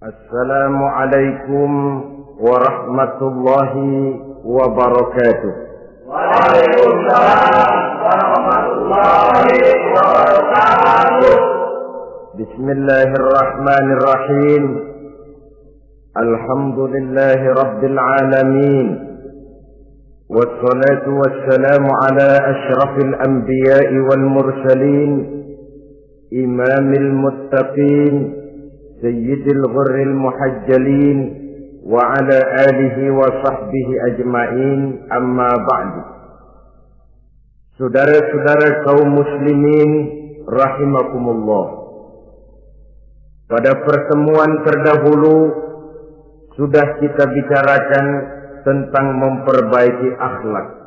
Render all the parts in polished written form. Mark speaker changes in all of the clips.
Speaker 1: Assalamualaikum warahmatullahi wabarakatuh.
Speaker 2: Waalaikumsalam warahmatullahi wabarakatuh.
Speaker 1: Bismillahirrahmanirrahim. Alhamdulillahi rabbil alamin. Wassalatu wassalamu ala asyrafil anbiya'i wal mursalin, imamil muttaqin, sayyidil ghurril muhajjalin, wa ala alihi wa sahbihi ajma'in, amma ba'du. Saudara-saudara kaum muslimin rahimakumullah, pada pertemuan terdahulu sudah kita bicarakan tentang memperbaiki akhlak,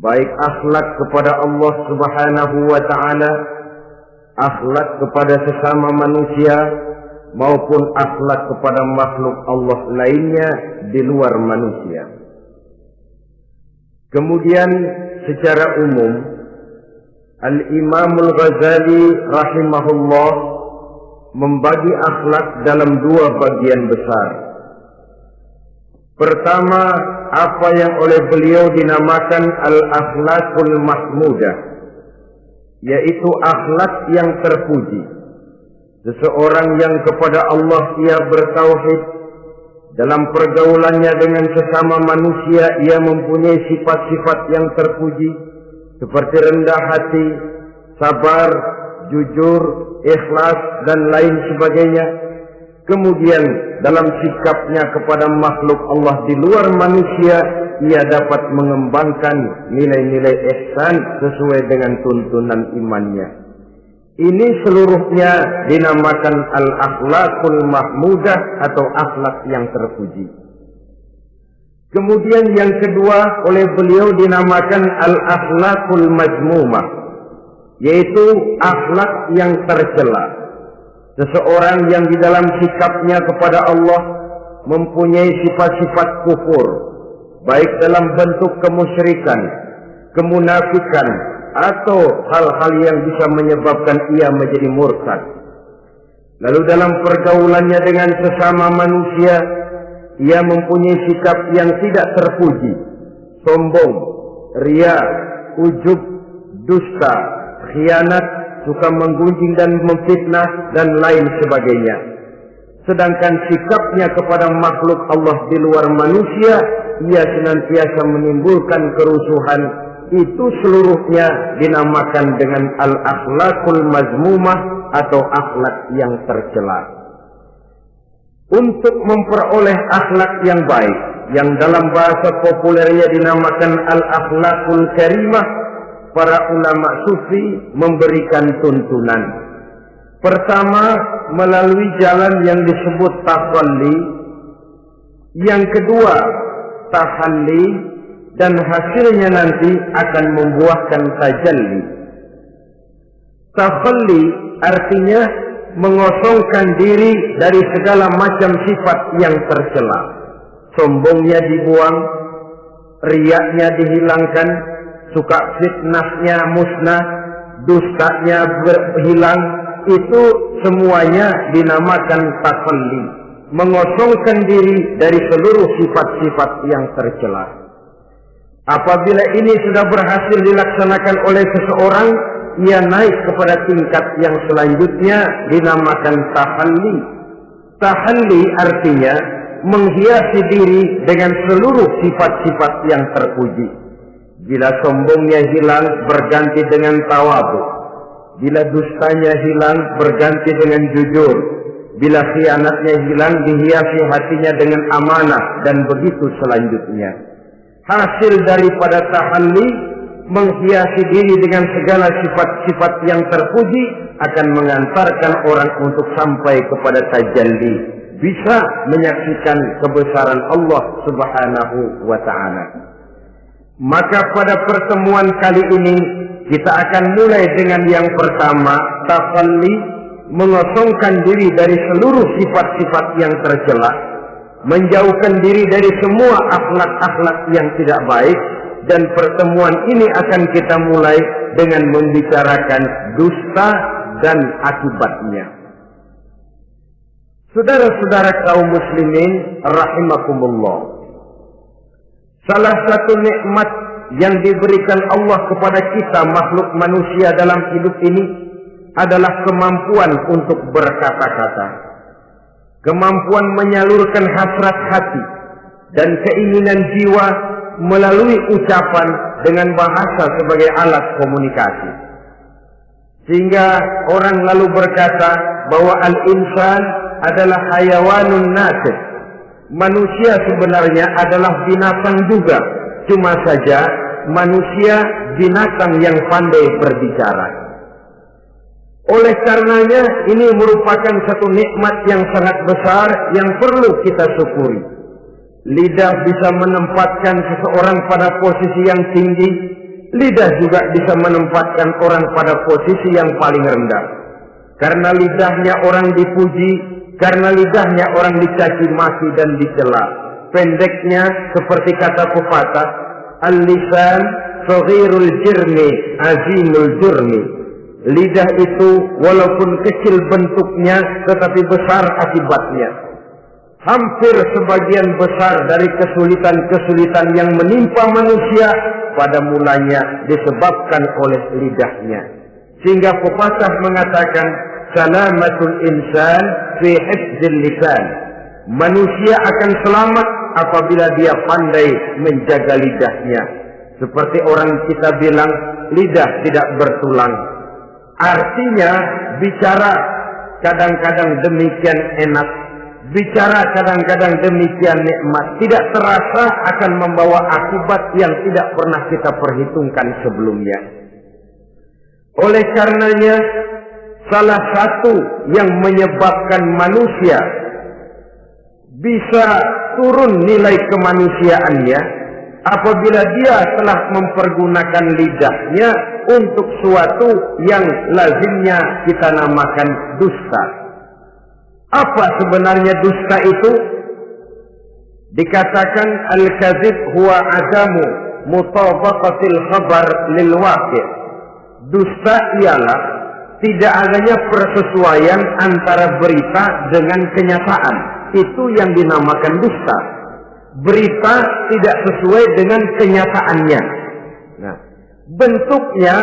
Speaker 1: baik akhlak kepada Allah Subhanahu wa ta'ala, akhlak kepada sesama manusia, maupun akhlak kepada makhluk Allah lainnya di luar manusia. Kemudian secara umum Al-Imam Al-Ghazali rahimahullah membagi akhlak dalam dua bagian besar. Pertama, apa yang oleh beliau dinamakan Al-Akhlaqul Mahmudah, yaitu akhlak yang terpuji. Seseorang yang kepada Allah ia bertauhid, dalam pergaulannya dengan sesama manusia ia mempunyai sifat-sifat yang terpuji, seperti rendah hati, sabar, jujur, ikhlas, dan lain sebagainya. Kemudian dalam sikapnya kepada makhluk Allah di luar manusia, ia dapat mengembangkan nilai-nilai ihsan sesuai dengan tuntunan imannya. Ini seluruhnya dinamakan al-akhlaqul mahmudah atau akhlak yang terpuji. Kemudian yang kedua oleh beliau dinamakan al-akhlaqul mazmumah, yaitu akhlak yang tercela. Seseorang yang di dalam sikapnya kepada Allah mempunyai sifat-sifat kufur, baik dalam bentuk kemusyrikan, kemunafikan, atau hal-hal yang bisa menyebabkan ia menjadi murtad. Lalu dalam pergaulannya dengan sesama manusia, ia mempunyai sikap yang tidak terpuji, sombong, ria, ujub, dusta, khianat, suka menggunjing dan memfitnah, dan lain sebagainya. Sedangkan sikapnya kepada makhluk Allah di luar manusia, ia senantiasa menimbulkan kerusuhan. Itu seluruhnya dinamakan dengan al-akhlaqul mazmumah atau akhlak yang tercela. Untuk memperoleh akhlak yang baik, yang dalam bahasa populernya dinamakan al-akhlaqul karimah, para ulama sufi memberikan tuntunan. Pertama, melalui jalan yang disebut tafalli. Yang kedua, tahalli. Dan hasilnya nanti akan membuahkan tajalli. Tafalli artinya mengosongkan diri dari segala macam sifat yang tercela. Sombongnya dibuang, riaknya dihilangkan, suka fitnahnya musnah, dustanya berhilang. Itu semuanya dinamakan tafalli, mengosongkan diri dari seluruh sifat-sifat yang tercela. Apabila ini sudah berhasil dilaksanakan oleh seseorang, ia naik kepada tingkat yang selanjutnya dinamakan tahalli. Tahalli artinya menghiasi diri dengan seluruh sifat-sifat yang terpuji. Bila sombongnya hilang, berganti dengan tawadhu. Bila dustanya hilang, berganti dengan jujur. Bila khianatnya hilang, dihiasi hatinya dengan amanah, dan begitu selanjutnya. Hasil daripada tahalli, menghiasi diri dengan segala sifat-sifat yang terpuji, akan mengantarkan orang untuk sampai kepada tajalli, bisa menyaksikan kebesaran Allah Subhanahu wa ta'ala. Maka pada pertemuan kali ini kita akan mulai dengan yang pertama, tahalli, mengosongkan diri dari seluruh sifat-sifat yang tercela, menjauhkan diri dari semua akhlak-akhlak yang tidak baik. Dan pertemuan ini akan kita mulai dengan membicarakan dusta dan akibatnya. Saudara-saudara kaum muslimin rahimakumullah, salah satu nikmat yang diberikan Allah kepada kita makhluk manusia dalam hidup ini adalah kemampuan untuk berkata-kata, kemampuan menyalurkan hasrat hati dan keinginan jiwa melalui ucapan dengan bahasa sebagai alat komunikasi. Sehingga orang lalu berkata bahwa al-insan adalah hayawanun natiq. Manusia sebenarnya adalah binatang juga, cuma saja manusia binatang yang pandai berbicara. Oleh karenanya ini merupakan satu nikmat yang sangat besar yang perlu kita syukuri. Lidah bisa menempatkan seseorang pada posisi yang tinggi, lidah juga bisa menempatkan orang pada posisi yang paling rendah. Karena lidahnya orang dipuji, karena lidahnya orang dicaci maki dan dicela. Pendeknya seperti kata pepatah, al-lisan saghirul jirmi azimul jurmi. Lidah itu walaupun kecil bentuknya tetapi besar akibatnya. Hampir sebagian besar dari kesulitan-kesulitan yang menimpa manusia pada mulanya disebabkan oleh lidahnya. Sehingga pepatah mengatakan, salamatul insan fi hifdzil lisan. Manusia akan selamat apabila dia pandai menjaga lidahnya. Seperti orang kita bilang, lidah tidak bertulang. Artinya, bicara kadang-kadang demikian enak, bicara kadang-kadang demikian nikmat, tidak terasa akan membawa akibat yang tidak pernah kita perhitungkan sebelumnya. Oleh karenanya, salah satu yang menyebabkan manusia bisa turun nilai kemanusiaannya apabila dia telah mempergunakan lidahnya untuk suatu yang lazimnya kita namakan dusta. Apa sebenarnya dusta itu? Dikatakan al-kadzib huwa adamu mutabaqatil khabar lil waqi'. Dusta ialah tidak adanya persesuaian antara berita dengan kenyataan. Itu yang dinamakan dusta. Berita tidak sesuai dengan kenyataannya. Nah, bentuknya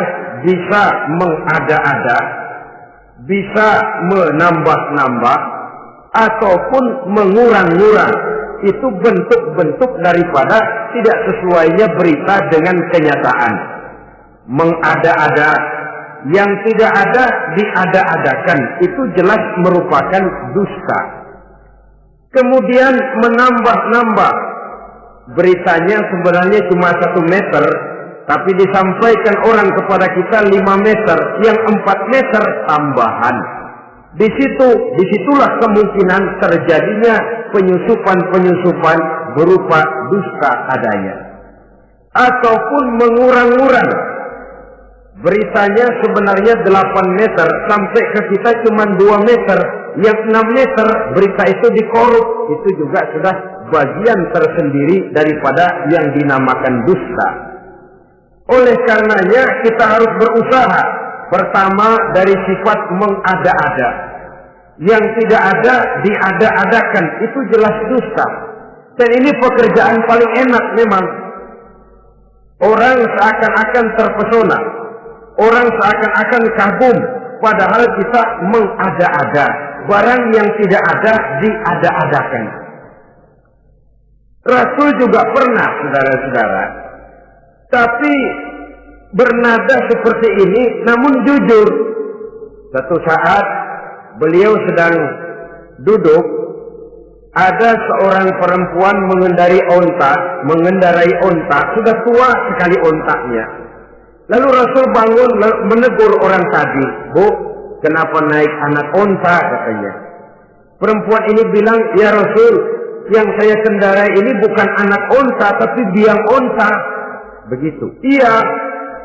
Speaker 1: bisa mengada-ada, bisa menambah-nambah, ataupun mengurang-ngurang. Itu bentuk-bentuk daripada tidak sesuainya berita dengan kenyataan. Mengada-ada, yang tidak ada diada-adakan, itu jelas merupakan dusta. Kemudian menambah-nambah, beritanya sebenarnya cuma 1 meter, tapi disampaikan orang kepada kita 5 meter, yang 4 meter tambahan. Disitulah kemungkinan terjadinya penyusupan-penyusupan berupa dusta adanya. Ataupun mengurang-urang. Beritanya sebenarnya 8 meter, sampai ke kita cuma 2 meter. Yang 6 meter berita itu dikorup. Itu juga sudah bagian tersendiri daripada yang dinamakan dusta. Oleh karenanya kita harus berusaha. Pertama dari sifat mengada-ada. Yang tidak ada diada-adakan, itu jelas dusta. Dan ini pekerjaan paling enak memang. Orang seakan-akan terpesona, orang seakan-akan kagum, padahal kita mengada-ada. Barang yang tidak ada diada-adakan. Rasul juga pernah, saudara-saudara, tapi bernada seperti ini, namun jujur. Satu saat beliau sedang duduk, ada seorang perempuan mengendarai onta, sudah tua sekali ontanya. Lalu Rasul bangun menegur orang tadi, "Bu, kenapa naik anak onta?" katanya. Perempuan ini bilang, "Ya Rasul, yang saya kendarai ini bukan anak onta, tapi biang onta." Begitu. "Iya,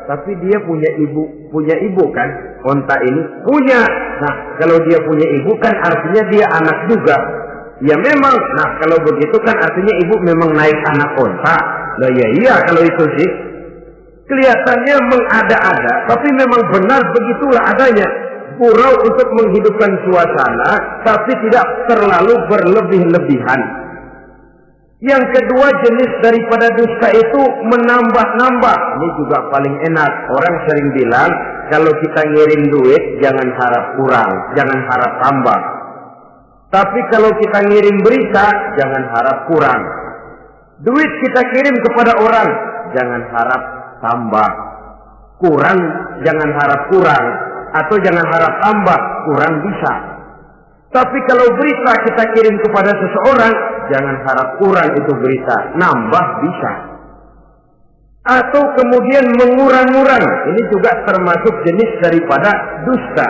Speaker 1: tapi dia punya ibu kan? Onta ini punya. Nah, kalau dia punya ibu kan artinya dia anak juga." "Ya memang." "Nah, kalau begitu kan artinya ibu memang naik anak onta." "Lah ya iya kalau itu sih." Kelihatannya mengada-ada, tapi memang benar begitulah adanya. Purau untuk menghidupkan suasana, tapi tidak terlalu berlebih-lebihan. Yang kedua jenis daripada dusta itu menambah-nambah. Ini juga paling enak. Orang sering bilang, kalau kita ngirim duit, jangan harap kurang, jangan harap tambah. Tapi kalau kita ngirim berita, jangan harap kurang. Duit kita kirim kepada orang, jangan harap tambah. Kurang, jangan harap kurang. Atau jangan harap tambah, kurang bisa. Tapi kalau berita kita kirim kepada seseorang, jangan harap kurang itu berita, nambah bisa. Atau kemudian mengurang-urang, ini juga termasuk jenis daripada dusta.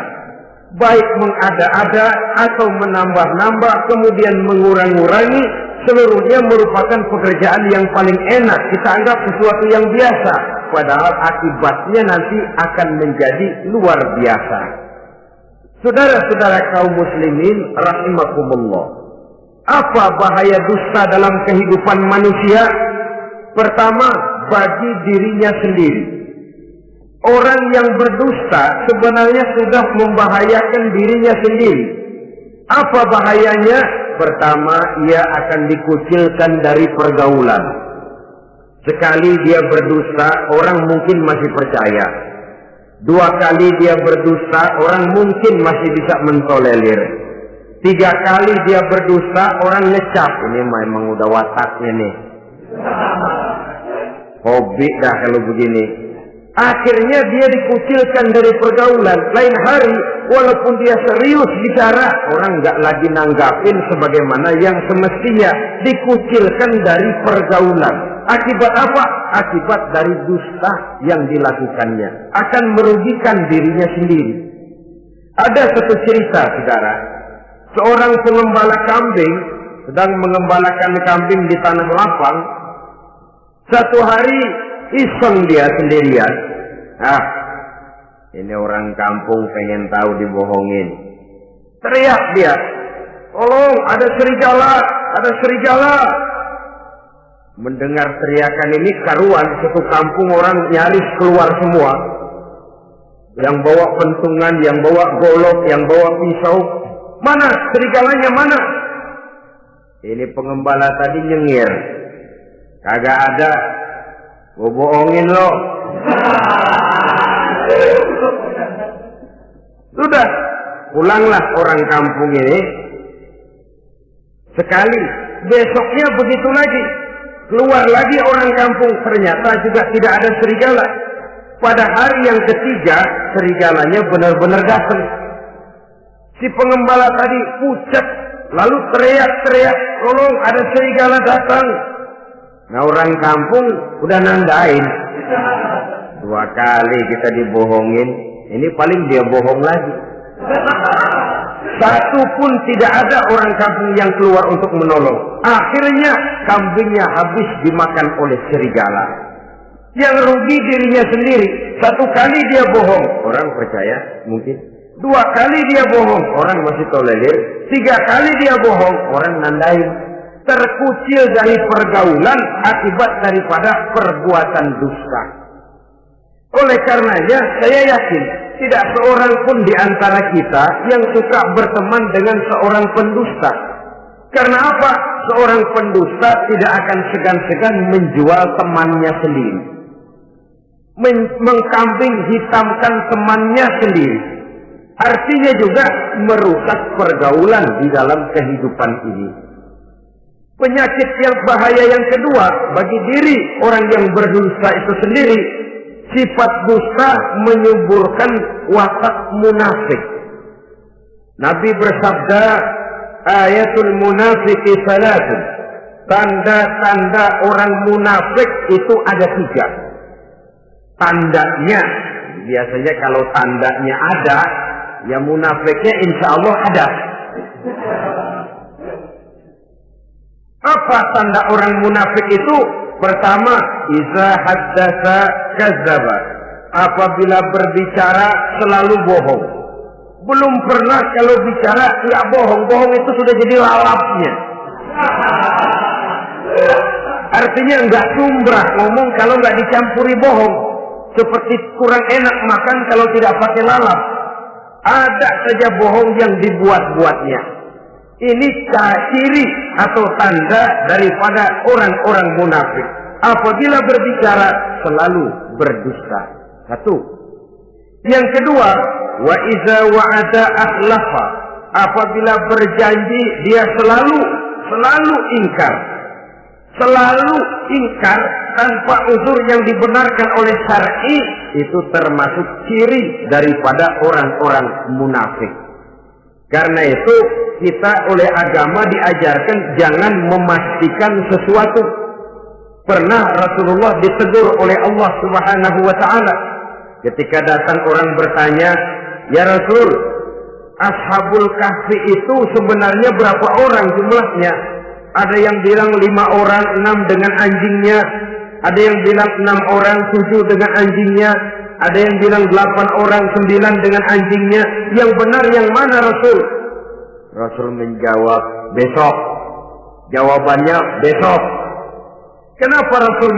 Speaker 1: Baik mengada-ada atau menambah-nambah, kemudian mengurang-urangi, seluruhnya merupakan pekerjaan yang paling enak. Kita anggap sesuatu yang biasa, padahal akibatnya nanti akan menjadi luar biasa. Saudara-saudara kaum muslimin rahimakumullah, apa bahaya dusta dalam kehidupan manusia? Pertama, bagi dirinya sendiri. Orang yang berdusta sebenarnya sudah membahayakan dirinya sendiri. Apa bahayanya? Pertama, ia akan dikucilkan dari pergaulan. Sekali dia berdusta, orang mungkin masih percaya. 2 kali dia berdusta, orang mungkin masih bisa mentolerir. 3 kali dia berdusta, orang ngecap. Ini memang udah wataknya nih. Hobi dah kalau begini. Akhirnya dia dikucilkan dari pergaulan. Lain hari, walaupun dia serius bicara, orang nggak lagi nanggapin sebagaimana yang semestinya. Dikucilkan dari pergaulan. Akibat apa? Akibat dari dusta yang dilakukannya. Akan merugikan dirinya sendiri. Ada satu cerita, saudara. Seorang pengembala kambing sedang mengembalakan kambing di tanah lapang. Satu hari iseng dia sendirian. Ini orang kampung pengen tahu dibohongin. Teriak dia, "Tolong, ada serigala, ada serigala." Mendengar teriakan ini karuan, satu kampung orang nyaris keluar semua. Yang bawa pentungan, yang bawa golok, yang bawa pisau. "Mana serigalanya, mana?" Ini pengembala tadi nyengir. "Kagak ada. Gua bohongin lo." Sudah, pulanglah orang kampung ini. Sekali, besoknya begitu lagi. Keluar lagi orang kampung, ternyata juga tidak ada serigala. Pada hari yang ketiga, serigalanya benar-benar datang. Si pengembala tadi pucat, lalu teriak-teriak, "Tolong, ada serigala datang." Nah, orang kampung udah nandain. 2 kali kita dibohongin, ini paling dia bohong lagi. Satu pun tidak ada orang kampung yang keluar untuk menolong. Akhirnya kambingnya habis dimakan oleh serigala. Yang rugi dirinya sendiri. 1 kali dia bohong, orang percaya mungkin. 2 kali dia bohong, orang masih tolerir. 3 kali dia bohong, orang nandain. Terkucil dari pergaulan akibat daripada perbuatan dusta. Oleh karenanya saya yakin tidak seorang pun di antara kita yang suka berteman dengan seorang pendusta. Karena apa? Seorang pendusta tidak akan segan-segan menjual temannya sendiri. Mengkambing hitamkan temannya sendiri. Artinya juga merusak pergaulan di dalam kehidupan ini. Penyakit yang bahaya yang kedua bagi diri orang yang berdusta itu sendiri, sifat dusta menyuburkan watak munafik. Nabi bersabda, ayatul munafiqi salatun. Tanda-tanda orang munafik itu ada 3. Tandanya, biasanya kalau tandanya ada, ya munafiknya insya Allah ada. Apa tanda orang munafik itu? Pertama, iza haddatsa kadzdzaba. Apabila berbicara selalu bohong. Belum pernah kalau bicara nggak bohong. Bohong itu sudah jadi lalapnya. Artinya nggak sumbrah ngomong kalau nggak dicampuri bohong. Seperti kurang enak makan kalau tidak pakai lalap. Ada saja bohong yang dibuat-buatnya. Ini ciri atau tanda daripada orang-orang munafik. Apabila berbicara selalu berdusta. 1. Yang kedua, wa iza wa'ada akhlafa. Apabila berjanji dia selalu ingkar. Selalu ingkar tanpa uzur yang dibenarkan oleh syar'i, itu termasuk ciri daripada orang-orang munafik. Karena itu kita oleh agama diajarkan jangan memastikan sesuatu. Pernah Rasulullah ditegur oleh Allah Subhanahu wa ta'ala ketika datang orang bertanya, ya Rasul, Ashabul Kahfi itu sebenarnya berapa orang jumlahnya? Ada yang bilang 5 orang, 6 dengan anjingnya. Ada yang bilang 6 orang, 7 dengan anjingnya. Ada yang bilang 8 orang, 9 dengan anjingnya. Yang benar yang mana Rasul? Rasul menjawab, besok. Jawabannya besok. Kenapa Rasul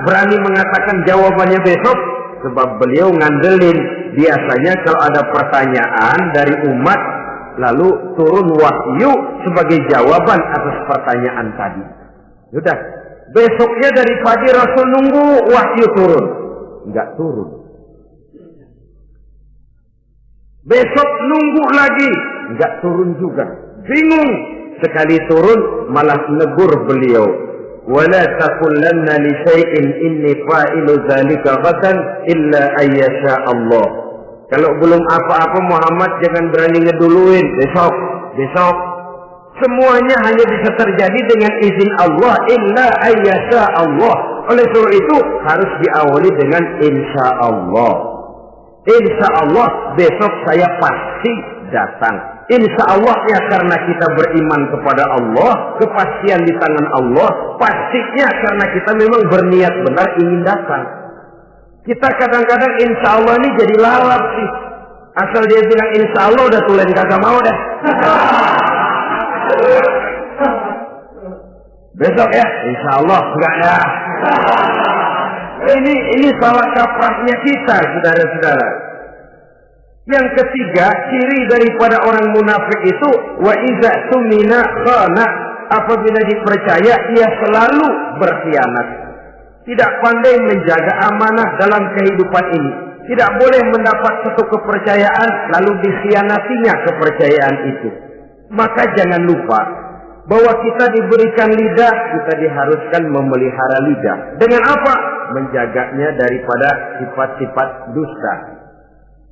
Speaker 1: berani mengatakan jawabannya besok? Sebab beliau ngandelin. Biasanya kalau ada pertanyaan dari umat, lalu turun wahyu sebagai jawaban atas pertanyaan tadi. Sudah, besoknya dari pagi Rasul nunggu wahyu turun. Enggak turun. Besok nunggu lagi, enggak turun juga. Bingung. Sekali turun malah negur beliau. Wala taqulanna li syai'in inni fa'ilu dzalika ghadan illa ayyasha Allah. Kalau belum apa-apa Muhammad jangan berani ngeduluin. Besok. Semuanya hanya bisa terjadi dengan izin Allah. Illa ayyasha Allah. Oleh sebab itu harus diawali dengan insya Allah. Insya Allah besok saya pasti datang. Insya Allah ya karena kita beriman kepada Allah. Kepastian di tangan Allah. Pastinya karena kita memang berniat benar ingin datang. Kita kadang-kadang insya Allah ini jadi lalap sih. Asal dia bilang insya Allah udah tulen kagak mau dah. Besok ya, insya Allah enggak ya. Ini salah kaprahnya kita, saudara-saudara. Yang ketiga, ciri daripada orang munafik itu wa iza tumina khana. Apabila dipercaya, ia selalu berkhianat. Tidak pandai menjaga amanah dalam kehidupan ini. Tidak boleh mendapat satu kepercayaan lalu dikhianatinya kepercayaan itu. Maka jangan lupa bahwa kita diberikan lidah, kita diharuskan memelihara lidah. Dengan apa? Menjaganya daripada sifat-sifat dusta.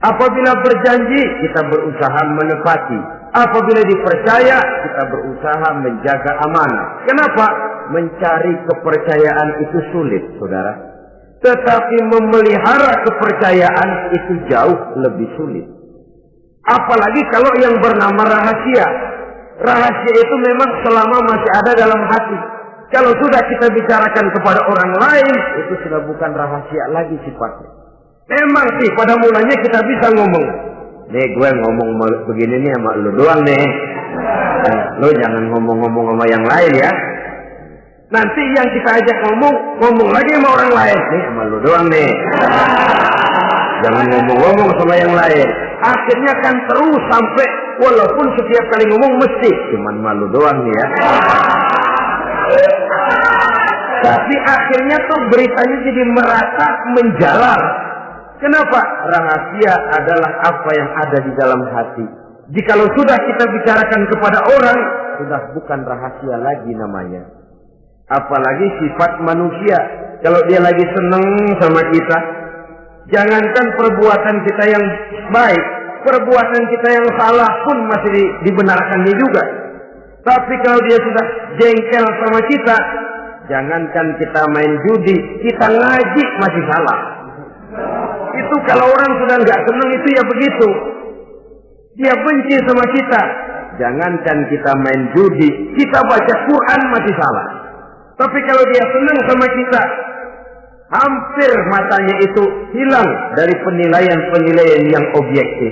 Speaker 1: Apabila berjanji, kita berusaha menepati. Apabila dipercaya, kita berusaha menjaga amanah. Kenapa? Mencari kepercayaan itu sulit, saudara. Tetapi memelihara kepercayaan itu jauh lebih sulit. Apalagi kalau yang bernama rahasia. Rahasia itu memang selama masih ada dalam hati. Kalau sudah kita bicarakan kepada orang lain, itu sudah bukan rahasia lagi sifatnya. Memang sih pada mulanya kita bisa ngomong. Nih gue ngomong begini nih sama lu doang nih. Lu jangan ngomong-ngomong sama yang lain ya. Nanti yang kita ajak ngomong lagi sama orang lain. Nih sama lu doang nih. Jangan ngomong-ngomong sama yang lain. Akhirnya kan terus sampai walaupun setiap kali ngomong mesti cuman malu doang nih ya. Tapi akhirnya tuh beritanya jadi merata menjalar. Kenapa? Rahasia adalah apa yang ada di dalam hati. Jikalau sudah kita bicarakan kepada orang, sudah bukan rahasia lagi namanya. Apalagi sifat manusia. Kalau dia lagi seneng sama kita, jangankan perbuatan kita yang baik, perbuatan kita yang salah pun masih dibenarkannya juga. Tapi kalau dia sudah jengkel sama kita, jangankan kita main judi, kita ngaji masih salah. Itu kalau orang sudah nggak senang itu ya begitu. Dia benci sama kita. Jangankan kita main judi, kita baca Quran masih salah. Tapi kalau dia senang sama kita, hampir matanya itu hilang dari penilaian-penilaian yang objektif.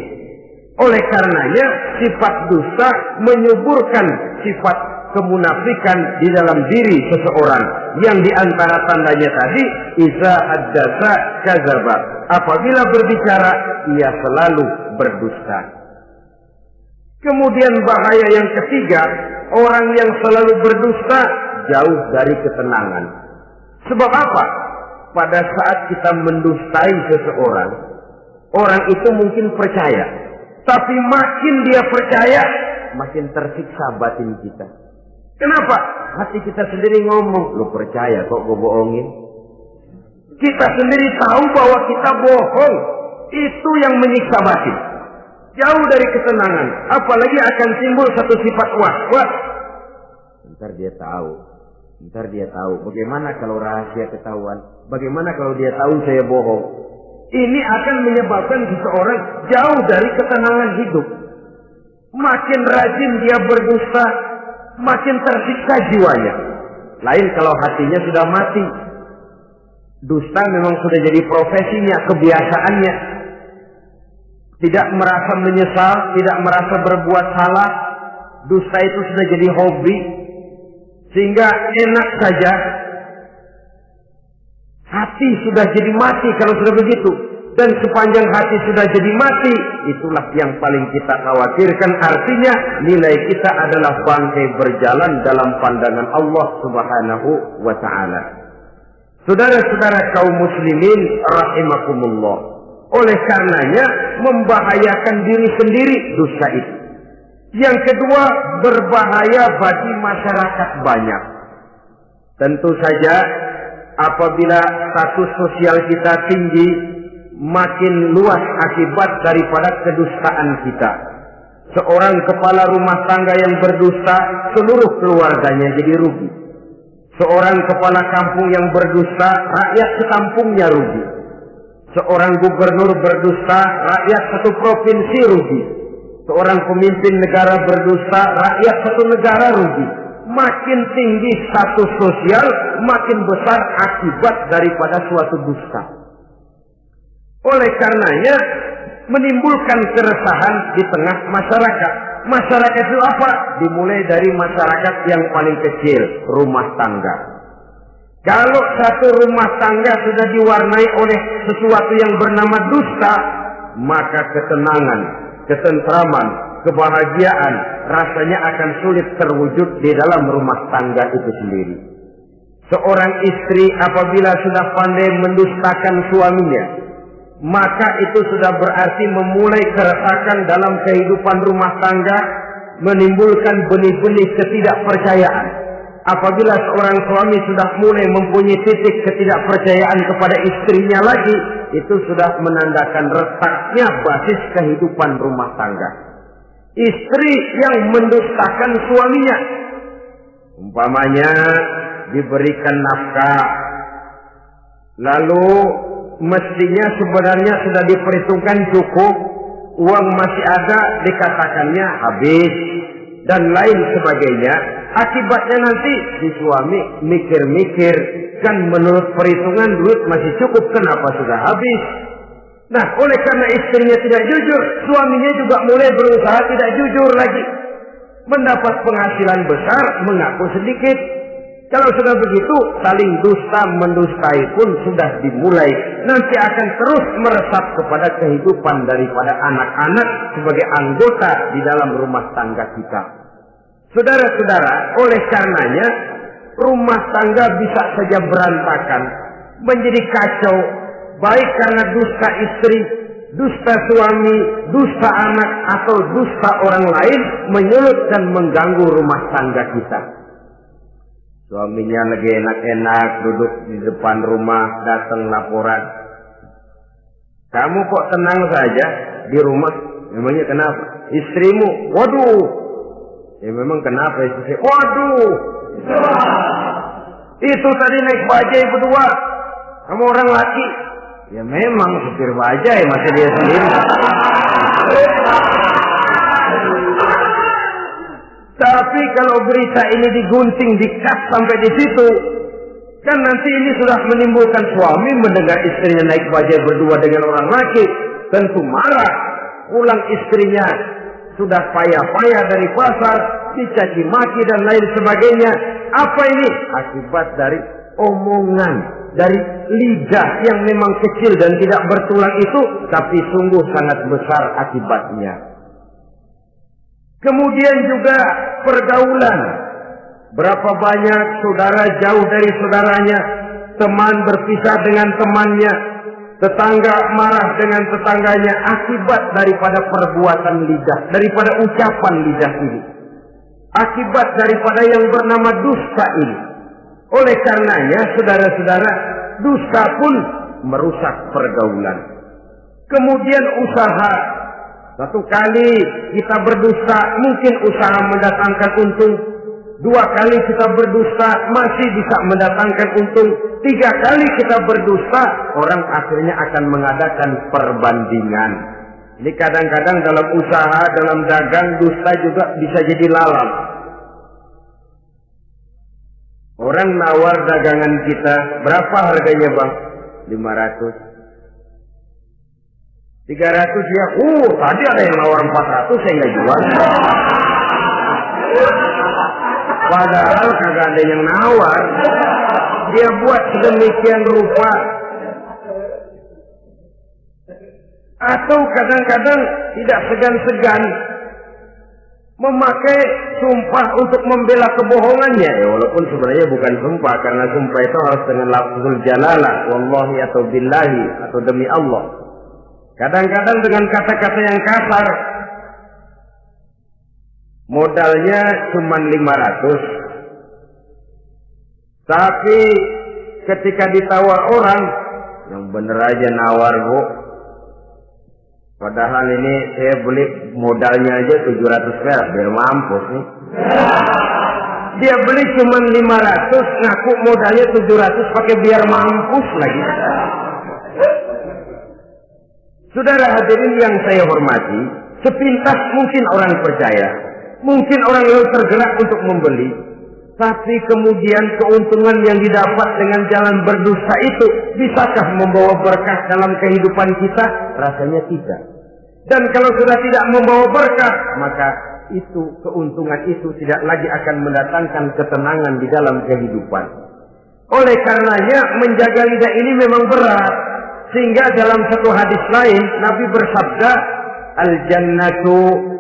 Speaker 1: Oleh karenanya sifat dusta menyuburkan sifat kemunafikan di dalam diri seseorang, yang diantara tandanya tadi iza haddasa kadzaba, apabila berbicara ia selalu berdusta. Kemudian bahaya yang ketiga, orang yang selalu berdusta jauh dari ketenangan. Sebab apa? Pada saat kita mendustai seseorang, orang itu mungkin percaya, tapi makin dia percaya, makin tersiksa batin kita. Kenapa? Hati kita sendiri ngomong, lu percaya kok gue bohongin? Kita sendiri tahu bahwa kita bohong. Itu yang menyiksa batin. Jauh dari ketenangan. Apalagi akan timbul satu sifat was-was. Ntar dia tahu. Bagaimana kalau rahasia ketahuan? Bagaimana kalau dia tahu saya bohong? Ini akan menyebabkan seseorang jauh dari ketenangan hidup. Makin rajin dia berdusta, makin tersiksa jiwanya. Lain kalau hatinya sudah mati. Dusta memang sudah jadi profesinya, kebiasaannya. Tidak merasa menyesal, tidak merasa berbuat salah. Dusta itu sudah jadi hobi. Sehingga enak saja. Hati sudah jadi mati kalau sudah begitu. Dan sepanjang hati sudah jadi mati, itulah yang paling kita khawatirkan. Artinya nilai kita adalah bangkai berjalan dalam pandangan Allah Subhanahu wa ta'ala. Saudara-saudara kaum muslimin rahimakumullah, oleh karenanya membahayakan diri sendiri dosa itu. Yang kedua, berbahaya bagi masyarakat banyak. Tentu saja apabila status sosial kita tinggi, makin luas akibat daripada kedustaan kita. Seorang kepala rumah tangga yang berdusta, seluruh keluarganya jadi rugi. Seorang kepala kampung yang berdusta, rakyat sekampungnya rugi. Seorang gubernur berdusta, rakyat satu provinsi rugi. Seorang pemimpin negara berdusta, rakyat satu negara rugi. Makin tinggi status sosial, makin besar akibat daripada suatu dusta. Oleh karenanya menimbulkan keresahan di tengah masyarakat. Masyarakat itu apa? Dimulai dari masyarakat yang paling kecil, rumah tangga. Kalau satu rumah tangga sudah diwarnai oleh sesuatu yang bernama dusta, maka ketenangan, ketentraman, kebahagiaan rasanya akan sulit terwujud di dalam rumah tangga itu sendiri. Seorang istri apabila sudah pandai mendustakan suaminya, maka itu sudah berarti memulai keretakan dalam kehidupan rumah tangga, menimbulkan benih-benih ketidakpercayaan. Apabila seorang suami sudah mulai mempunyai titik ketidakpercayaan kepada istrinya lagi, itu sudah menandakan retaknya basis kehidupan rumah tangga. Istri yang mendustakan suaminya, umpamanya diberikan nafkah, lalu mestinya sebenarnya sudah diperhitungkan cukup, uang masih ada, dikatakannya habis, dan lain sebagainya. Akibatnya nanti si suami mikir-mikir, kan menurut perhitungan duit masih cukup, kenapa sudah habis? Nah, oleh karena istrinya tidak jujur, suaminya juga mulai berusaha tidak jujur lagi. Mendapat penghasilan besar, mengaku sedikit. Kalau sudah begitu, saling dusta mendustai pun sudah dimulai. Nanti akan terus meresap kepada kehidupan daripada anak-anak sebagai anggota di dalam rumah tangga kita. Saudara-saudara, oleh karenanya rumah tangga bisa saja berantakan, menjadi kacau, baik karena dusta istri, dusta suami, dusta anak, atau dusta orang lain menyulut dan mengganggu rumah tangga kita. Suaminya lagi enak-enak duduk di depan rumah, datang laporan. Kamu kok tenang saja di rumah? Memangnya kenapa? Istrimu, waduh. Ya memang kenapa istri? Waduh. Itu tadi naik bajai berdua. Kamu orang laki. Ya memang supir bajai, masa dia sendiri. Tapi kalau berita ini digunting, dikat sampai di situ, kan nanti ini sudah menimbulkan suami mendengar istrinya naik bajai berdua dengan orang laki, tentu marah. Pulang istrinya sudah payah-payah dari pasar, dicaci maki dan lain sebagainya. Apa ini? Akibat dari omongan, dari lidah yang memang kecil dan tidak bertulang itu, tapi sungguh sangat besar akibatnya. Kemudian juga pergaulan. Berapa banyak saudara jauh dari saudaranya, teman berpisah dengan temannya, tetangga marah dengan tetangganya akibat daripada perbuatan lidah, daripada ucapan lidah ini. Akibat daripada yang bernama dusta ini. Oleh karenanya, saudara-saudara, dusta pun merusak pergaulan. Kemudian usaha. Satu kali kita berdusta, mungkin usaha mendatangkan untung. 2 kali kita berdusta, masih bisa mendatangkan untung. 3 kali kita berdusta, orang akhirnya akan mengadakan perbandingan. Ini kadang-kadang dalam usaha, dalam dagang, dusta juga bisa jadi lalat. Orang nawar dagangan kita, berapa harganya bang? 500. 300 ya, tadi ada yang nawar 400, saya nggak jual. Padahal kagak ada yang nawar. Dia buat sedemikian rupa. Atau kadang-kadang tidak segan-segan memakai sumpah untuk membela kebohongannya. Ya, walaupun sebenarnya bukan sumpah, karena sumpah itu harus dengan lafzul jalalah, wallahi atau billahi, atau demi Allah. Kadang-kadang dengan kata-kata yang kasar. Modalnya cuma 500. Tapi ketika ditawar orang, yang bener aja nawar bu. Padahal ini saya beli modalnya aja 700 perak, biar mampus nih. Dia beli cuma 500, ngaku modalnya 700 pakai biar mampus lagi. Saudara hadirin yang saya hormati, sepintas mungkin orang percaya, mungkin orang lalu tergerak untuk membeli, tapi kemudian keuntungan yang didapat dengan jalan berdusta itu, bisakah membawa berkah dalam kehidupan kita? Rasanya tidak. Dan kalau sudah tidak membawa berkah, maka itu, keuntungan itu tidak lagi akan mendatangkan ketenangan di dalam kehidupan. Oleh karenanya, menjaga lidah ini memang berat. Sehingga dalam satu hadis lain, Nabi bersabda, Al-jannatu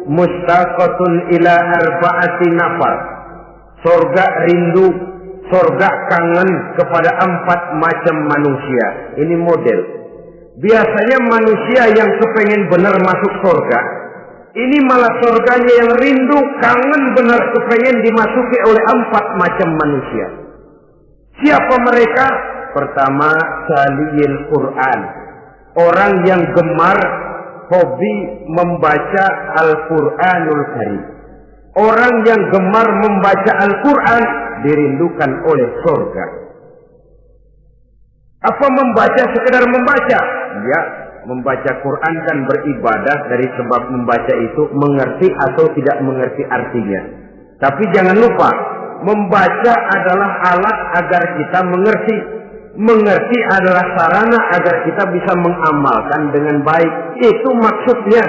Speaker 1: mustaqatun ila arba'ati nafar. Surga rindu, surga kangen kepada 4 macam manusia. Ini model. Biasanya manusia yang kepengen benar masuk surga, ini malah surganya yang rindu, kangen benar kepengen dimasuki oleh 4 macam manusia. Siapa mereka? Pertama, saliyil Quran. Orang yang gemar, hobi membaca Al-Quranul Karim. Orang yang gemar membaca Al-Quran dirindukan oleh surga. Apa membaca sekedar membaca? Ya, membaca Quran kan beribadah, dari sebab membaca itu mengerti atau tidak mengerti artinya. Tapi jangan lupa, membaca adalah alat agar kita mengerti. Mengerti adalah sarana agar kita bisa mengamalkan dengan baik. Itu maksudnya.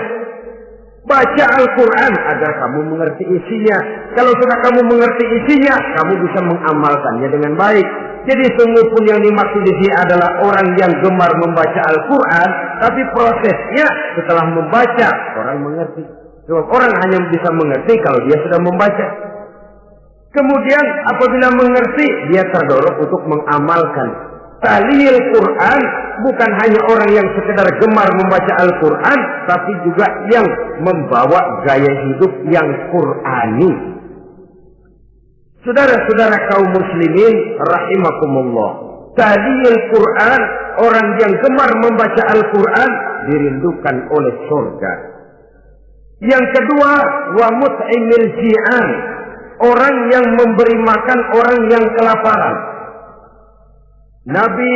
Speaker 1: Baca Al-Quran agar kamu mengerti isinya. Kalau sudah kamu mengerti isinya, kamu bisa mengamalkannya dengan baik. Jadi sungguh pun yang dimaksud di sini adalah orang yang gemar membaca Al-Quran, tapi prosesnya setelah membaca, orang mengerti. Sebab orang hanya bisa mengerti kalau dia sudah membaca. Kemudian apabila mengerti, dia terdorong untuk mengamalkan. Talil Quran bukan hanya orang yang sekedar gemar membaca Al-Quran, tapi juga yang membawa gaya hidup yang Qurani. Saudara-saudara kaum muslimin rahimakumullah, talil Quran, orang yang gemar membaca Al-Quran dirindukan oleh surga. Yang kedua, wa mut'imil ji'an, orang yang memberi makan orang yang kelaparan. Nabi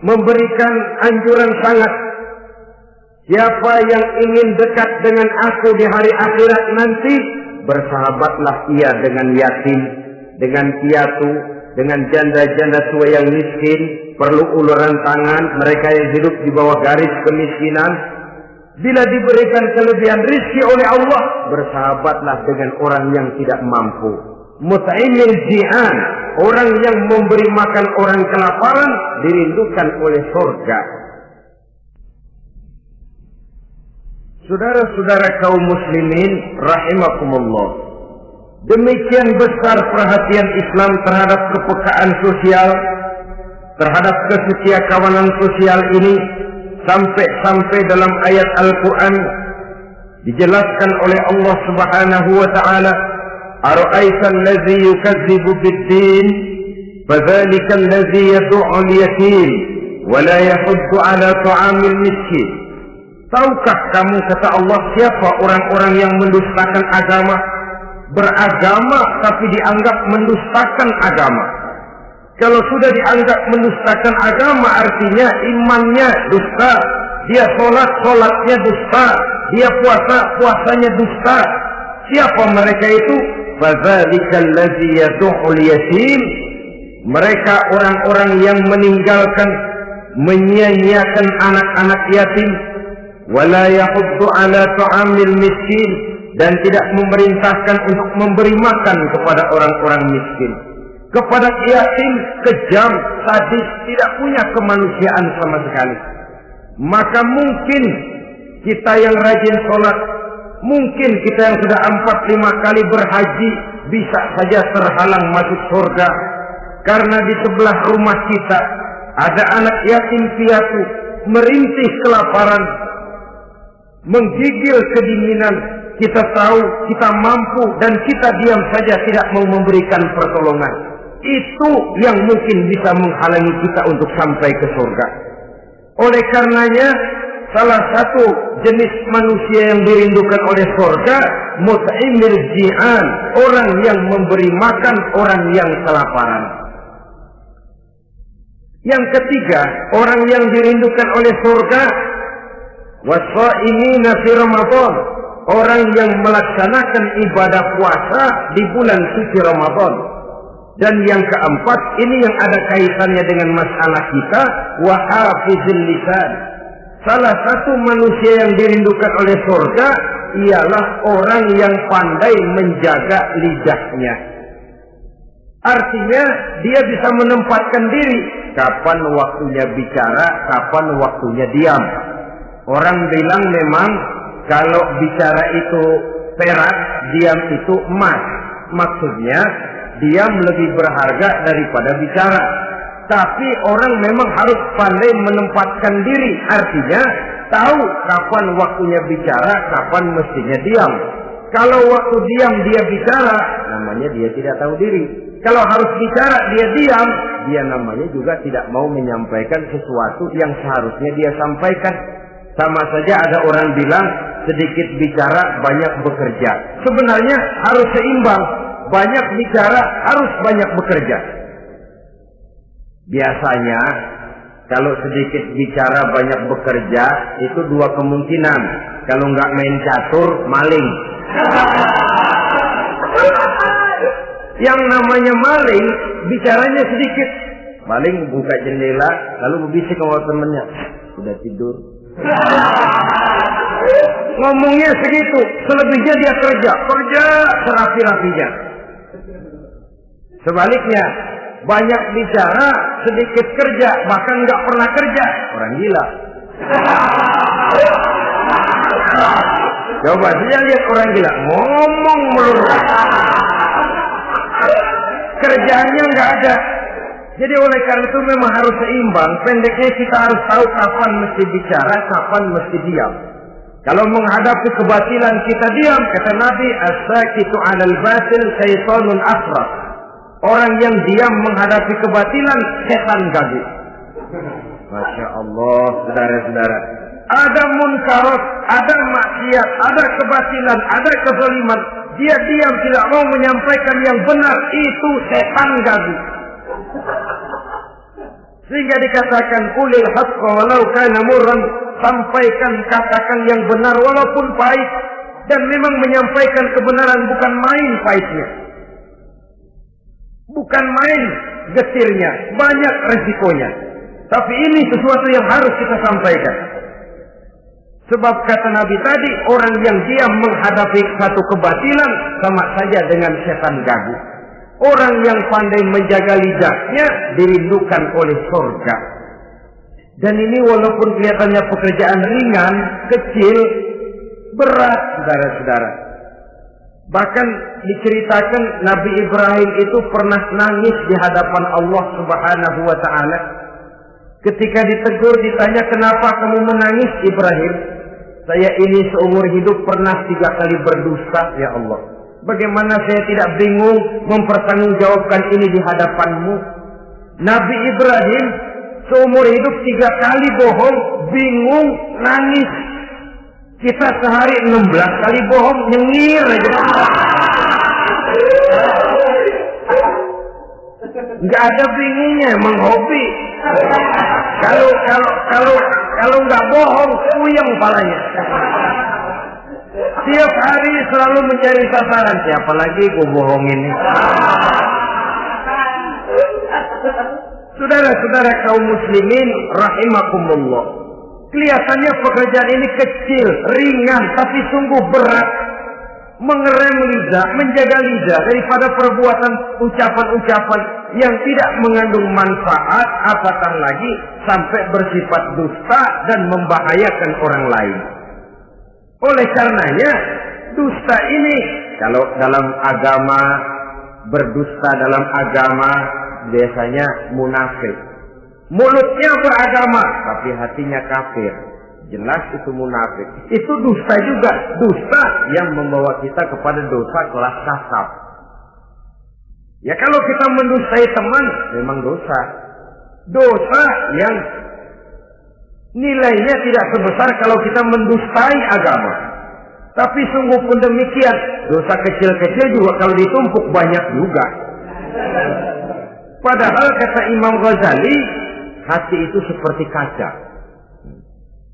Speaker 1: memberikan anjuran sangat, siapa yang ingin dekat dengan aku di hari akhirat nanti, bersahabatlah ia dengan yatim, dengan piatu, dengan janda-janda tua yang miskin, perlu uluran tangan, mereka yang hidup di bawah garis kemiskinan. Bila diberikan kelebihan rizki oleh Allah, bersahabatlah dengan orang yang tidak mampu. Mut'imil ji'an, orang yang memberi makan orang kelaparan, dirindukan oleh surga. Saudara-saudara kaum muslimin rahimakumullah, demikian besar perhatian Islam terhadap kepekaan sosial, terhadap kesetiakawanan sosial ini, sampai dalam ayat Al-Quran dijelaskan oleh Allah Subhanahu wa ta'ala, ara'aita allazi yukadzibu bid-din fadzalika allazi yad'ul yatim wa la yahuddu ala ta'amil miskin. Tahukah kamu, kata Allah, siapa orang-orang yang mendustakan agama, beragama tapi dianggap mendustakan agama. Kalau sudah dianggap mendustakan agama, artinya imannya dusta, dia sholatnya dusta, dia puasanya dusta. Siapa mereka itu? Fadzalika allazi yad'ul yatim, mereka orang-orang yang meninggalkan, menyia-nyiakan anak-anak yatim, wala yahuddu ala ta'amil miskin, dan tidak memerintahkan untuk memberi makan kepada orang-orang miskin. Kepada yatim kejam, sadis, tidak punya kemanusiaan sama sekali. Maka mungkin kita yang rajin sholat, mungkin kita yang sudah 4-5 kali berhaji, bisa saja terhalang masuk surga. Karena di sebelah rumah kita ada anak yatim piatu, merintih kelaparan, menggigil kedinginan. Kita tahu, kita mampu, dan kita diam saja tidak mau memberikan pertolongan. Itu yang mungkin bisa menghalangi kita untuk sampai ke surga. Oleh karenanya, salah satu jenis manusia yang dirindukan oleh surga, mut'imil ji'an, orang yang memberi makan orang yang kelaparan. Yang ketiga, orang yang dirindukan oleh surga, was-sha'imina fi Ramadan, orang yang melaksanakan ibadah puasa di bulan suci Ramadan. Dan yang keempat, ini yang ada kaitannya dengan masalah kita, wa hafizil lisan. Salah satu manusia yang dirindukan oleh surga ialah orang yang pandai menjaga lidahnya. Artinya dia bisa menempatkan diri, kapan waktunya bicara, kapan waktunya diam. Orang bilang memang kalau bicara itu perak, diam itu emas. Maksudnya diam lebih berharga daripada bicara. Tapi orang memang harus pandai menempatkan diri. Artinya tahu kapan waktunya bicara, kapan mestinya diam. Kalau waktu diam dia bicara, namanya dia tidak tahu diri. Kalau harus bicara dia diam, dia namanya juga tidak mau menyampaikan sesuatu yang seharusnya dia sampaikan. Sama saja ada orang bilang sedikit bicara banyak bekerja. Sebenarnya harus seimbang. Banyak bicara harus banyak bekerja. Biasanya kalau sedikit bicara banyak bekerja itu dua kemungkinan. Kalau nggak main catur, maling. Yang namanya maling, bicaranya sedikit. Maling buka jendela lalu berbisik sama temennya, udah tidur. Ngomongnya segitu, selebihnya dia kerja serapi-rapinya. Sebaliknya, banyak bicara, sedikit kerja, bahkan nggak pernah kerja. Orang gila. Coba saja lihat orang gila, ngomong melulu. Kerjaannya nggak ada. Jadi oleh karena itu memang harus seimbang. Pendeknya kita harus tahu kapan mesti bicara, kapan mesti diam. Kalau menghadapi kebatilan kita diam, kata Nabi, as-sakitu 'alal batil syaitanun asraf. Orang yang diam menghadapi kebatilan, setan gagu. Masya Allah, saudara-saudara. ada munkarat, ada maksiat, ada kebatilan, ada kezaliman, dia diam tidak mau menyampaikan yang benar, itu setan ganggu. Sehingga dikatakan qulil haqqa walau kana murran, sampaikan, katakan yang benar walaupun pahit. Dan memang menyampaikan kebenaran bukan main pahitnya, bukan main getirnya, banyak resikonya. Tapi ini sesuatu yang harus kita sampaikan. Sebab kata Nabi tadi, orang yang diam menghadapi satu kebatilan sama saja dengan setan gagu. Orang yang pandai menjaga lidahnya dirindukan oleh surga. Dan ini walaupun kelihatannya pekerjaan ringan, kecil, berat, saudara-saudara. Bahkan diceritakan Nabi Ibrahim itu pernah nangis di hadapan Allah Subhanahu wa ta'ala. Ketika ditegur, ditanya, kenapa kamu menangis Ibrahim? Saya ini seumur hidup pernah 3 kali berdusta, ya Allah. Bagaimana saya tidak bingung mempertanggungjawabkan ini di hadapanmu? Nabi Ibrahim seumur hidup 3 kali bohong, bingung, nangis. Kita sehari 16 kali bohong, nyengir aja. Nggak ada bingungnya, emang hobi. Kalau nggak bohong, puyeng palanya. Tiap hari selalu mencari sasaran. Siapa lagi gue bohongin ini? Saudara-saudara kaum muslimin rahimakumullah, kelihatannya pekerjaan ini kecil, ringan, tapi sungguh berat. Mengerem lidah, menjaga lidah daripada perbuatan ucapan-ucapan yang tidak mengandung manfaat, apatah lagi sampai bersifat dusta dan membahayakan orang lain. Oleh karenanya, dusta ini, kalau dalam agama, berdusta dalam agama biasanya munafik. Mulutnya beragama, tapi hatinya kafir. Jelas itu munafik. Itu dusta juga. Dusta yang membawa kita kepada dosa kelas kasar. Ya kalau kita mendustai teman, memang dosa. Dosa yang nilainya tidak sebesar kalau kita mendustai agama. Tapi sungguh pun demikian, dosa kecil-kecil juga kalau ditumpuk banyak juga. Padahal kata Imam Ghazali, hati itu seperti kaca.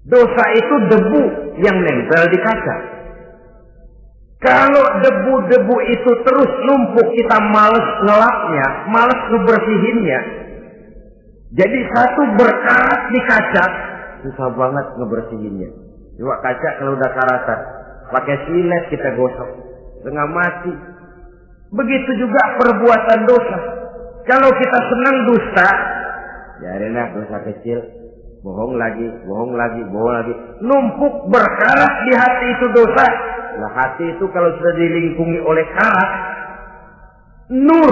Speaker 1: Dosa itu debu yang nempel di kaca. Kalau debu-debu itu terus numpuk, kita malas ngelapnya, malas ngebersihinnya. Jadi satu berkarat di kaca, susah banget ngebersihinnya. Coba kaca kalau udah karatan, pakai silet kita gosok, setengah mati. Begitu juga perbuatan dosa. Kalau kita senang dusta, biarinlah dosa kecil, bohong lagi, bohong lagi, bohong lagi. Numpuk berkarat di hati itu dosa. Nah hati itu kalau sudah dilingkungi oleh karat, nur,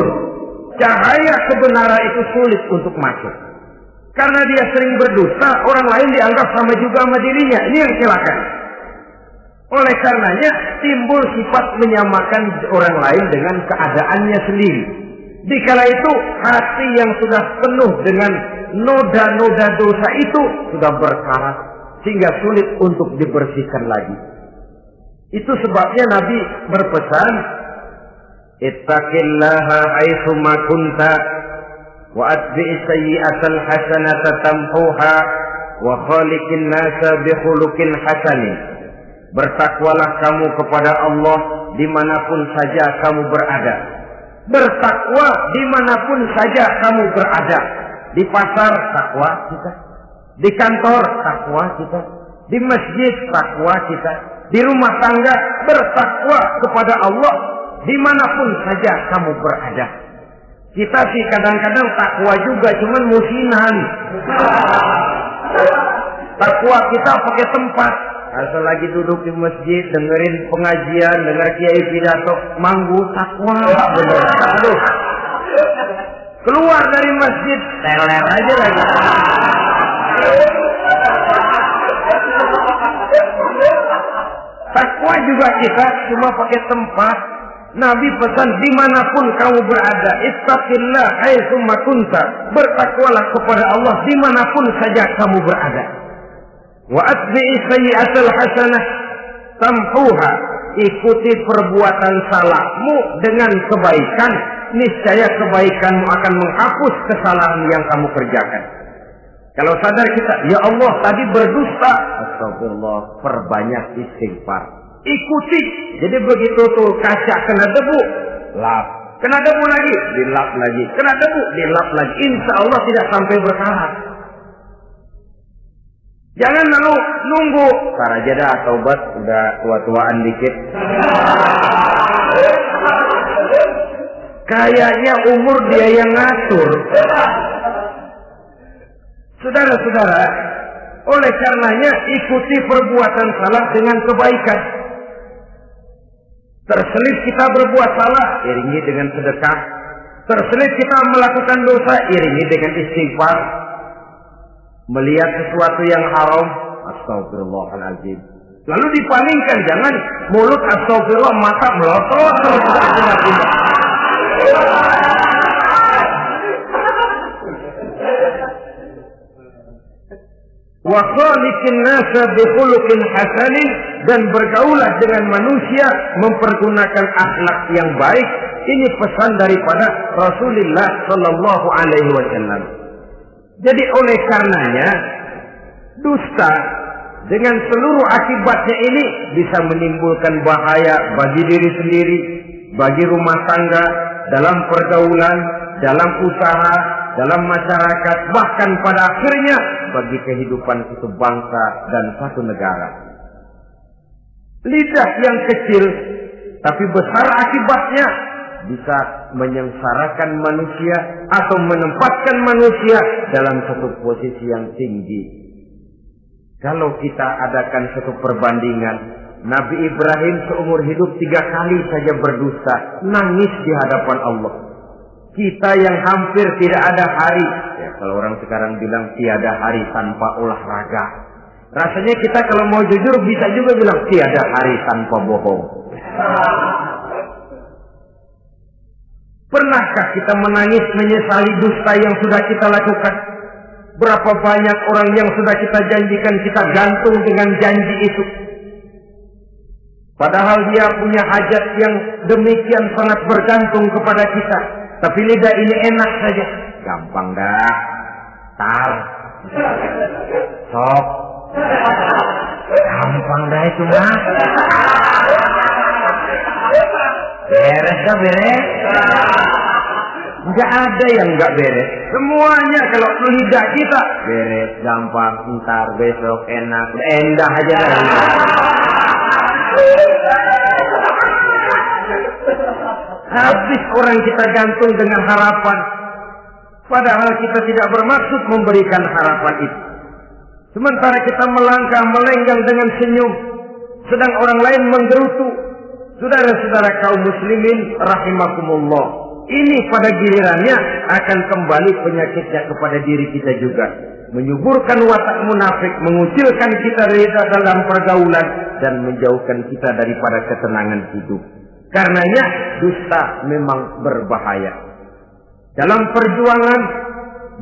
Speaker 1: cahaya kebenaran itu sulit untuk masuk. Karena dia sering berdusta, orang lain dianggap sama juga sama dirinya. Ini yang celaka. Oleh karenanya timbul sifat menyamakan orang lain dengan keadaannya sendiri. Dikala itu hati yang sudah penuh dengan noda-noda dosa itu sudah berkarat sehingga sulit untuk dibersihkan lagi. Itu sebabnya Nabi berpesan, ittaqillaha haitsu ma kunta wa atbi'is sayyi'atal hasanata tamhuha wa khaliqin nasa bi khuluqin hasanin. Bertakwalah kamu kepada Allah dimanapun saja kamu berada. Bertakwa dimanapun saja kamu berada. Di pasar takwa kita, di kantor takwa kita, di masjid takwa kita, di rumah tangga bertakwa kepada Allah dimanapun saja kamu berada. Kita sih kadang-kadang takwa juga, cuman musinan. Takwa kita pakai tempat. Asal lagi duduk di masjid, dengerin pengajian, dengar kiai pidato, manggu takwa bener. Aduh. Keluar dari masjid, teler aja lagi. Takwa juga kita cuma pakai tempat. Nabi pesan dimanapun kamu berada, ittaqillah haitsu ma kunta. Bertakwalah kepada Allah dimanapun saja kamu berada. Wa atbi'i sayyi'atal hasanah tamhuha. Ikuti perbuatan salahmu dengan kebaikan, niscaya kebaikanmu akan menghapus kesalahan yang kamu kerjakan. Kalau sadar kita, ya Allah tadi berdusta, astagfirullah, perbanyak istighfar. Ikuti. Jadi begitu tuh kaca kena debu, lap. Kena debu lagi, dilap lagi. Kena debu, dilap lagi. Insya Allah tidak sampai bersalah. Jangan lalu nunggu. Ntar aja dah taubat, udah tua-tuaan dikit. Kayaknya umur dia yang ngatur. Saudara-saudara, oleh karenanya ikuti perbuatan salah dengan kebaikan. Terselip kita berbuat salah, iringi dengan sedekah. Terselip kita melakukan dosa, iringi dengan istighfar. Melihat sesuatu yang haram, astagfirullahaladzim. Lalu dipalingkan, jangan mulut astagfirullah, mata melotot terus. Wa khaliqin nasa bi khuluqin hasanin, dan bergaulah dengan manusia mempergunakan akhlak yang baik. Ini pesan daripada Rasulullah sallallahu alaihi wasallam. Jadi oleh karenanya dusta dengan seluruh akibatnya ini bisa menimbulkan bahaya bagi diri sendiri, bagi rumah tangga, dalam pergaulan, dalam usaha, dalam masyarakat, bahkan pada akhirnya bagi kehidupan suatu bangsa dan satu negara. Lidah yang kecil tapi besar akibatnya bisa menyengsarakan manusia atau menempatkan manusia dalam satu posisi yang tinggi. Kalau kita adakan satu perbandingan, Nabi Ibrahim seumur hidup 3 kali saja berdusta, nangis di hadapan Allah. Kita yang hampir tidak ada hari, ya kalau orang sekarang bilang tiada hari tanpa olahraga. Rasanya kita kalau mau jujur bisa juga bilang tiada hari tanpa bohong. Pernahkah kita menangis menyesali dusta yang sudah kita lakukan? Berapa banyak orang yang sudah kita janjikan, kita gantung dengan janji itu. Padahal dia punya hajat yang demikian sangat bergantung kepada kita. Tapi lidah ini enak saja. Gampang dah. Tar. Sok. Gampang dah itu mah. Beres dah beres. Enggak ada yang enggak beres. Semuanya kalau lidah kita beres, gampang, ntar, besok, enak, endah aja lah. Habis orang kita gantung dengan harapan, padahal kita tidak bermaksud memberikan harapan itu. Sementara kita melangkah melenggang dengan senyum, sedang orang lain menggerutu. Saudara-saudara kaum muslimin rahimakumullah, ini pada gilirannya akan kembali penyakitnya kepada diri kita juga, menyuburkan watak munafik, mengucilkan kita dari dalam pergaulan, dan menjauhkan kita daripada ketenangan hidup. Karenanya dusta memang berbahaya. Dalam perjuangan,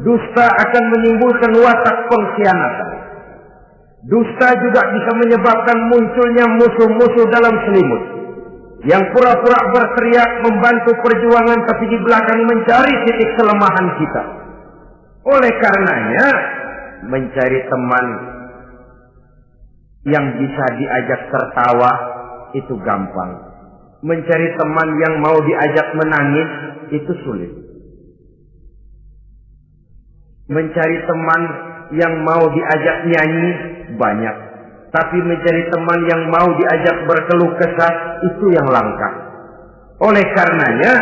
Speaker 1: dusta akan menimbulkan watak pengkhianatan. Dusta juga bisa menyebabkan munculnya musuh-musuh dalam selimut, yang pura-pura berteriak membantu perjuangan tapi di belakang mencari titik kelemahan kita. Oleh karenanya, mencari teman yang bisa diajak tertawa itu gampang. Mencari teman yang mau diajak menangis itu sulit. Mencari teman yang mau diajak nyanyi banyak. Tapi mencari teman yang mau diajak berkeluh kesah itu yang langka. Oleh karenanya,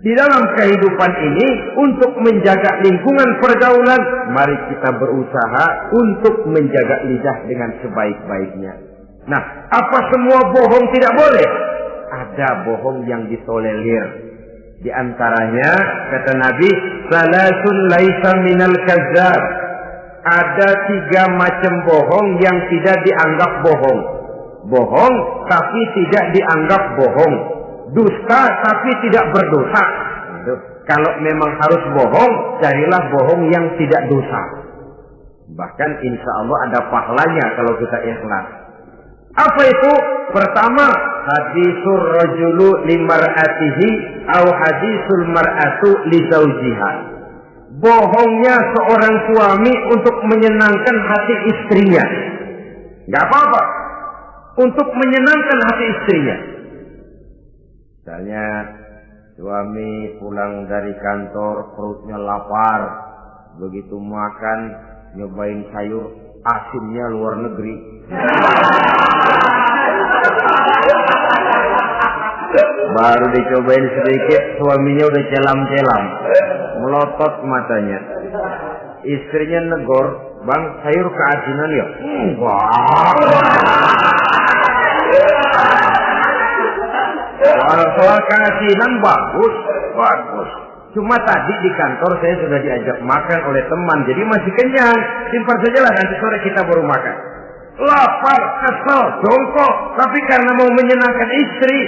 Speaker 1: di dalam kehidupan ini untuk menjaga lingkungan pergaulan, mari kita berusaha untuk menjaga lidah dengan sebaik-baiknya. Nah, apa semua bohong tidak boleh? Ada bohong yang ditolerir. Di antaranya kata Nabi, salasun laisa minal kazzab. Ada 3 macam bohong yang tidak dianggap bohong. Bohong tapi tidak dianggap bohong. Dusta tapi tidak berdosa. Kalau memang harus bohong, carilah bohong yang tidak dosa. Bahkan insya Allah ada pahalanya kalau kita ikhlas. Apa itu? Pertama, hadisul rajulu limar'atihi au hadisul mar'atu li zaujiha. Bohongnya seorang suami untuk menyenangkan hati istrinya. Gak apa-apa. Untuk menyenangkan hati istrinya. Misalnya suami pulang dari kantor perutnya lapar. Begitu makan nyobain sayur asinnya luar negeri. Baru dicobain sedikit suaminya udah celam-celam, melotot matanya. Istrinya negor, "Bang, sayur keasinan ya?" Wah. Soal keasinan bagus. Cuma tadi di kantor saya sudah diajak makan oleh teman, jadi masih kenyang. Simpan sajalah, nanti sore kita baru makan. Lapar, kesel, jongkok, tapi karena mau menyenangkan istri.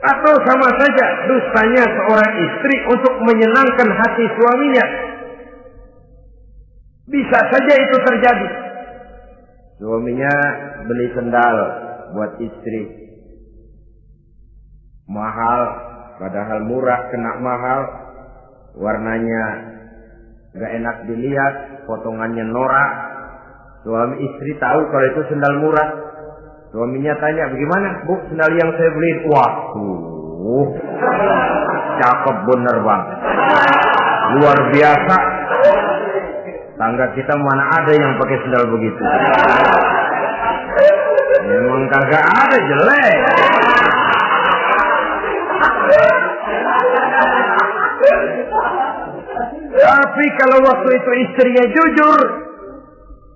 Speaker 1: Atau sama saja dustanya seorang istri untuk menyenangkan hati suaminya. Bisa saja itu terjadi. Suaminya beli sendal buat istri. Mahal, padahal murah kena mahal. Warnanya gak enak dilihat, potongannya norak. Suami istri tahu kalau itu sendal murah. Suaminya tanya, "Bagaimana, Bu, sendal yang saya beli?" Waduh, cakep bener Bang. Luar biasa. Tangga kita mana ada yang pakai sendal begitu. Memang kagak ada, jelek. Tapi kalau waktu itu istrinya jujur,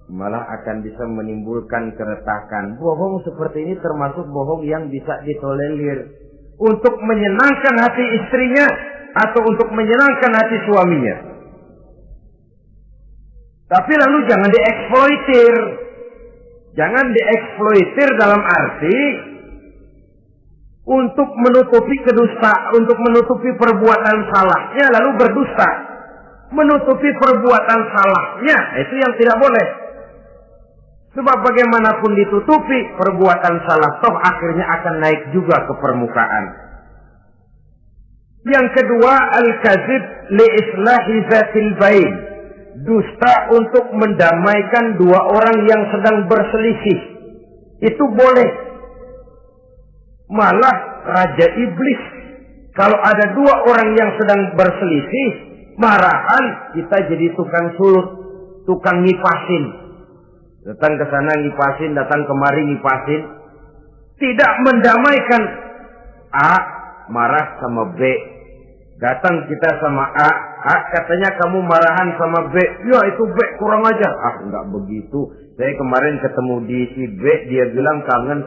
Speaker 1: malah akan bisa menimbulkan keretakan. Bohong seperti ini termasuk bohong yang bisa ditolerir. Untuk menyenangkan hati istrinya atau untuk menyenangkan hati suaminya. Tapi lalu jangan dieksploitir. Jangan dieksploitir dalam arti untuk menutupi untuk menutupi perbuatan salahnya lalu berdusta. Menutupi perbuatan salahnya, itu yang tidak boleh. Sebab bagaimanapun ditutupi, perbuatan salah toh akhirnya akan naik juga ke permukaan. Yang kedua, al-kadzib li islahi zatil bain. Dusta untuk mendamaikan dua orang yang sedang berselisih. Itu boleh. Malah Raja Iblis, kalau ada dua orang yang sedang berselisih, marahan kita jadi tukang sulut, tukang ngipasin. Datang ke sana ngipasin, datang kemari ngipasin. Tidak mendamaikan. A marah sama B. Datang kita sama A katanya kamu marahan sama B. Ya itu B kurang ajar. Enggak begitu. Saya kemarin ketemu di si B, dia bilang kangen